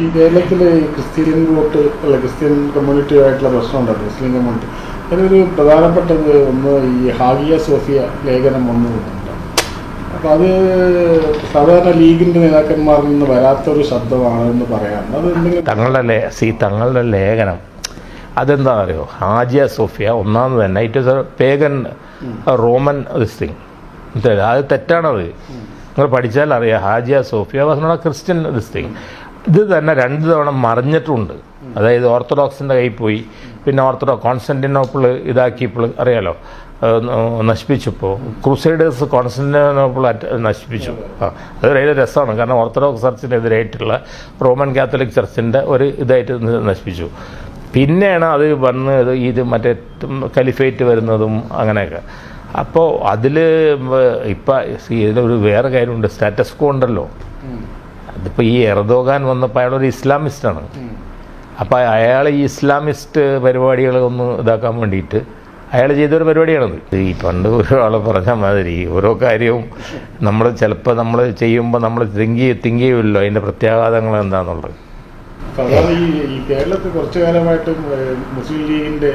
ഈ കേരളത്തിൽ Christian vote അല്ല ക്രിസ്ത്യൻ കമ്മ്യൂണിറ്റിയുമായിട്ടുള്ള പ്രശ്നമുണ്ടല്ലോ, മുസ്ലിം കമ്മ്യൂണിറ്റി. അതിലൊരു പ്രധാനപ്പെട്ടത് ഒന്ന് ഈ ഹാഗിയ സോഫിയ ലേഖനം വന്നതുകൊണ്ട്. അപ്പോൾ അത് സാധാരണ ലീഗിൻ്റെ നേതാക്കന്മാരിൽ നിന്ന് വരാത്തൊരു ശബ്ദമാണ് എന്ന് പറയാറുണ്ട്. അത് എന്തെങ്കിലും തങ്ങളുടെ ലേഖനം അതെന്താ അറിയോ, ഹാജിയ സോഫിയ ഒന്നാമത് തന്നെ it is a pagan Roman this thing. അത് തെറ്റാണത്. നിങ്ങൾ പഠിച്ചാൽ അറിയാം, Hagia Sophia was not a Christian this thing. ഇത് തന്നെ 2 തവണ മറിഞ്ഞിട്ടുണ്ട്. അതായത് ഓർത്തഡോക്സിൻ്റെ കയ്യിൽ പോയി, പിന്നെ കോൺസ്റ്റന്റിനോപ്പിൾ ഇതാക്കിയപ്പോൾ അറിയാലോ നശിപ്പിച്ചപ്പോൾ ക്രൂസൈഡേഴ്സ് കോൺസ്റ്റന്റിനോപ്പിൾ നശിപ്പിച്ചു. അത് വലിയ രസമാണ്, കാരണം ഓർത്തഡോക്സ് ചർച്ചിനെതിരായിട്ടുള്ള റോമൻ കാത്തലിക് ചർച്ചിൻ്റെ ഒരു ഇതായിട്ട് നശിപ്പിച്ചു. പിന്നെയാണ് അത് വന്ന് ഇത് മറ്റേ കലിഫേറ്റ് വരുന്നതും അങ്ങനെയൊക്കെ. അപ്പോൾ അതിൽ ഇപ്പം ഇതിലൊരു വേറെ കാര്യമുണ്ട്, സ്റ്റാറ്റസ് കോ ഉണ്ടല്ലോ. അതിപ്പോൾ ഈ എർദോഗാൻ വന്നപ്പോൾ അയാളൊരു ഇസ്ലാമിസ്റ്റാണ്. അപ്പോൾ അയാൾ ഈ ഇസ്ലാമിസ്റ്റ് പരിപാടികളൊന്ന് ഇതാക്കാൻ വേണ്ടിയിട്ട് അയാൾ ചെയ്തൊരു പരിപാടിയാണത്. ഈ പണ്ട് ഒരാൾ പറഞ്ഞ മാതിരി ഓരോ കാര്യവും നമ്മൾ ചിലപ്പോൾ നമ്മൾ ചെയ്യുമ്പോൾ നമ്മൾ തിങ്ക് ചെയ്യുമല്ലോ അതിൻ്റെ പ്രത്യാഘാതങ്ങൾ എന്താണെന്നുള്ളത്. ഈ കേരളത്തിൽ കുറച്ചു കാലമായിട്ട് മുസ്ലിം ലീഗിൻ്റെ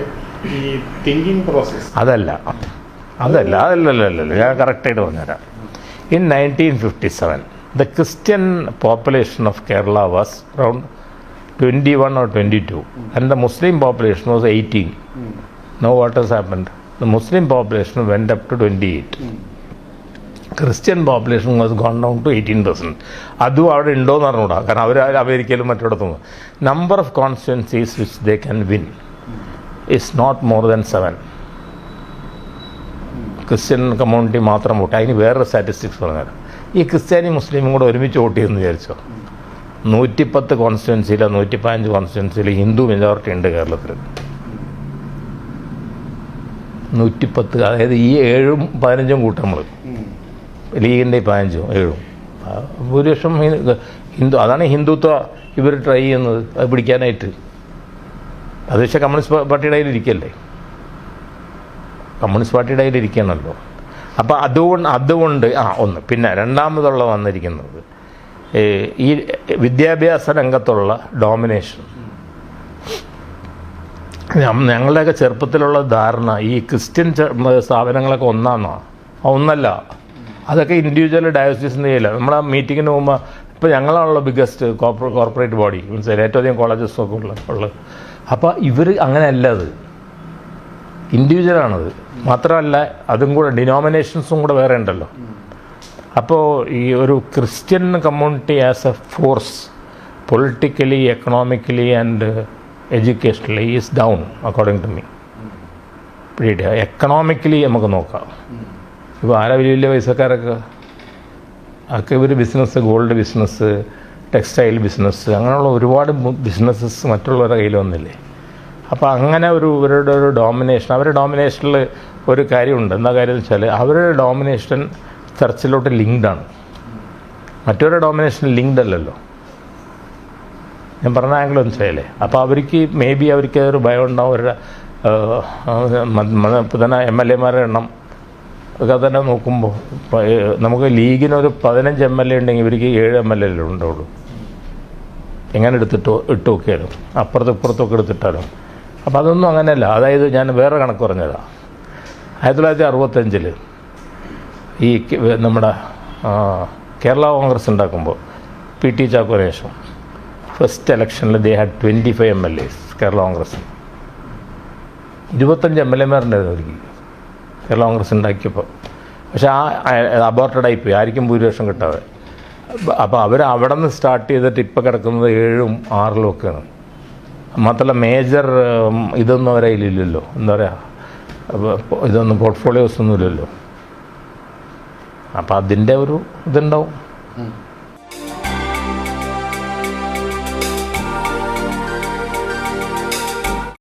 ഈ തിങ്കിങ് പ്രോസസ് അതല്ലല്ലോ ഞാൻ കറക്റ്റായിട്ട് പറഞ്ഞുതരാം. In 1957 the Christian population of Kerala was around 21 or 22 and the Muslim population was 18. Now what has happened? The Muslim population went up to 28. Christian population was gone down to 18%. അതും അവിടെ ഉണ്ടോയെന്ന് അറിഞ്ഞൂടാ, കാരണം അവർ അമേരിക്കയിലും മറ്റിടത്തും. Number of constituencies which they can win is not more than 7. Christian community മാത്രം vote. അതിന് വേറൊരു സ്റ്റാറ്റിസ്റ്റിക്സ് പറഞ്ഞുതരാം. ഈ ക്രിസ്ത്യാനി മുസ്ലിമും കൂടെ ഒരുമിച്ച് വോട്ട് ചെയ്യുമെന്ന് വിചാരിച്ചോ, 110 കോൺസ്റ്റിറ്റ്യുവൻസിയിലോ 115 കോൺസ്റ്റിറ്റ്യുവൻസിയിൽ ഹിന്ദു മെജോറിറ്റി ഉണ്ട് കേരളത്തിൽ. 110, അതായത് ഈ 7ഉം 15ഉം കൂട്ടം നമ്മൾ ലീഗിൻ്റെ 15ഉം 7ഉം ഭൂരിപക്ഷം ഹിന്ദു. അതാണ് ഹിന്ദുത്വ ഇവർ ട്രൈ ചെയ്യുന്നത്, അത് പിടിക്കാനായിട്ട്. അത് പക്ഷേ കമ്മ്യൂണിസ്റ്റ് പാർട്ടിയുടെ കയ്യിലിരിക്കല്ലേ, കമ്മ്യൂണിസ്റ്റ് പാർട്ടിയുടെ കയ്യിലിരിക്കണമല്ലോ. അപ്പോൾ അതുകൊണ്ട് ഒന്ന്. പിന്നെ രണ്ടാമതുള്ള വന്നിരിക്കുന്നത് ഈ വിദ്യാഭ്യാസ രംഗത്തുള്ള ഡോമിനേഷൻ. ഞങ്ങളുടെയൊക്കെ ചെറുപ്പത്തിലുള്ള ധാരണ ഈ ക്രിസ്ത്യൻ സ്ഥാപനങ്ങളൊക്കെ ഒന്നല്ല. അതൊക്കെ ഇൻഡിവിജ്വൽ ഡയോസിസിന് ചെയ്യില്ല. നമ്മളാ മീറ്റിങ്ങിന് പോകുമ്പോൾ ഇപ്പോൾ ഞങ്ങളാണല്ലോ ബിഗ്ഗസ്റ്റ് കോർപ്പറേറ്റ് ബോഡി, മനസ്സിലായി, ഏറ്റവും അധികം കോളേജസൊക്കെ ഉള്ളത്. അപ്പോൾ ഇവർ അങ്ങനെയല്ല, അത് ഇൻഡിവിജ്വലാണത്. മാത്രമല്ല അതും കൂടെ ഡിനോമിനേഷൻസും കൂടെ വേറെ ഉണ്ടല്ലോ. അപ്പോൾ ഈ ഒരു Christian community as a force politically, economically and educationally is down according to me. പിടിയിട്ട എക്കണോമിക്കലി നമുക്ക് നോക്കാം. ഇപ്പോൾ ആരാ വലിയ വലിയ പൈസക്കാരൊക്കെ ഇവർ business, gold business, textile business, അങ്ങനെയുള്ള ഒരുപാട് ബിസിനസ്സസ് മറ്റുള്ളവരുടെ കയ്യിൽ വന്നില്ലേ. അപ്പോൾ അങ്ങനെ ഇവരുടെ ഒരു ഡോമിനേഷൻ, അവരുടെ ഡോമിനേഷനിൽ ഒരു കാര്യമുണ്ട്. എന്താ കാര്യം എന്ന് വെച്ചാൽ അവരുടെ ഡോമിനേഷൻ ചർച്ചിലോട്ട് ലിങ്ക്ഡാണ്, മറ്റൊരു ഡോമിനേഷൻ ലിങ്ക്ഡ് അല്ലല്ലോ. ഞാൻ പറഞ്ഞ ആംഗിൾ എന്ന് വെച്ചാലേ. അപ്പോൾ അവർക്ക് അവർക്ക് ഒരു ഭയം ഉണ്ടാവും. അവരുടെ തന്നെ MLA എണ്ണം ഒക്കെ തന്നെ നോക്കുമ്പോൾ നമുക്ക് ലീഗിനൊരു 15 MLA ഉണ്ടെങ്കിൽ ഇവർക്ക് 7 MLA ഉണ്ടാവുള്ളൂ. എങ്ങനെ ഇട്ട് നോക്കിയാലും അപ്പുറത്തും ഇപ്പുറത്തൊക്കെ എടുത്തിട്ടാലും. അപ്പോൾ അതൊന്നും അങ്ങനെയല്ല. അതായത് ഞാൻ വേറെ കണക്ക് പറഞ്ഞതാണ്. 1965 ഈ നമ്മുടെ കേരള കോൺഗ്രസ് ഉണ്ടാക്കുമ്പോൾ PT ചാക്കോന് ശേഷം ഫസ്റ്റ് ഇലക്ഷനിൽ they had 25 MLAs Kerala Congress. 25 MLA ഉണ്ടായിരുന്നു അവർക്ക് കേരള കോൺഗ്രസ് ഉണ്ടാക്കിയപ്പോൾ. പക്ഷേ അബോർട്ടഡായിപ്പോയി, ആർക്കും ഭൂരിപക്ഷം കിട്ടാതെ. അപ്പോൾ അവിടെ നിന്ന് സ്റ്റാർട്ട് ചെയ്തിട്ട് ഇപ്പോൾ കിടക്കുന്നത് 7ഉം 6ലും ഒക്കെയാണ്. മാത്രമല്ല മേജർ ഇതൊന്നും അവരെ കയ്യിലില്ലല്ലോ. എന്താ പറയുക, ഇതൊന്നും പോർട്ട്ഫോളിയോസ് ഒന്നും ഇല്ലല്ലോ. അപ്പോൾ അതിൻ്റെ ഒരു ഇതുണ്ടാവും.